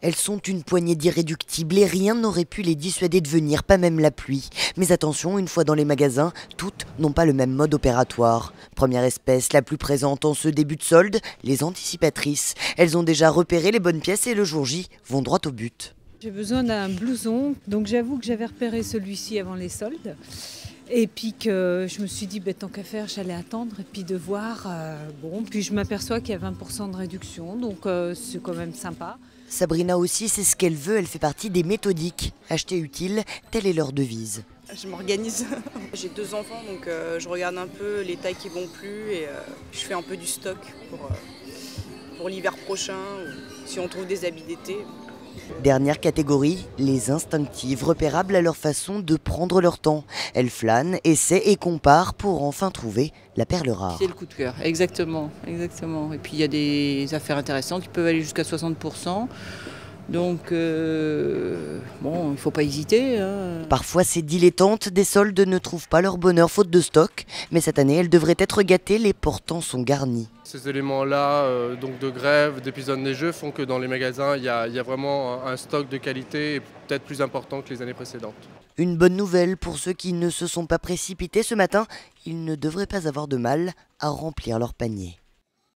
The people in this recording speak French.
Elles sont une poignée d'irréductibles et rien n'aurait pu les dissuader de venir, pas même la pluie. Mais attention, une fois dans les magasins, toutes n'ont pas le même mode opératoire. Première espèce la plus présente en ce début de solde, les anticipatrices. Elles ont déjà repéré les bonnes pièces et le jour J vont droit au but. J'ai besoin d'un blouson, donc j'avoue que j'avais repéré celui-ci avant les soldes. Et puis que je me suis dit, tant qu'à faire, j'allais attendre et puis de voir. Puis je m'aperçois qu'il y a 20% de réduction, donc c'est quand même sympa. Sabrina aussi, c'est ce qu'elle veut, elle fait partie des méthodiques. Acheter utile, telle est leur devise. Je m'organise. J'ai 2 enfants, donc je regarde un peu les tailles qui vont plus et je fais un peu du stock pour l'hiver prochain, ou si on trouve des habits d'été. Dernière catégorie, les instinctives, repérables à leur façon de prendre leur temps. Elles flânent, essaient et comparent pour enfin trouver la perle rare. C'est le coup de cœur, exactement, exactement. Et puis il y a des affaires intéressantes qui peuvent aller jusqu'à 60%. Donc, il ne faut pas hésiter. Parfois, ces dilettantes des soldes ne trouvent pas leur bonheur faute de stock. Mais cette année, elles devraient être gâtées, les portants sont garnis. Ces éléments-là, donc de grève, d'épisodes neigeux, font que dans les magasins, il y a vraiment un stock de qualité peut-être plus important que les années précédentes. Une bonne nouvelle pour ceux qui ne se sont pas précipités ce matin, ils ne devraient pas avoir de mal à remplir leur panier.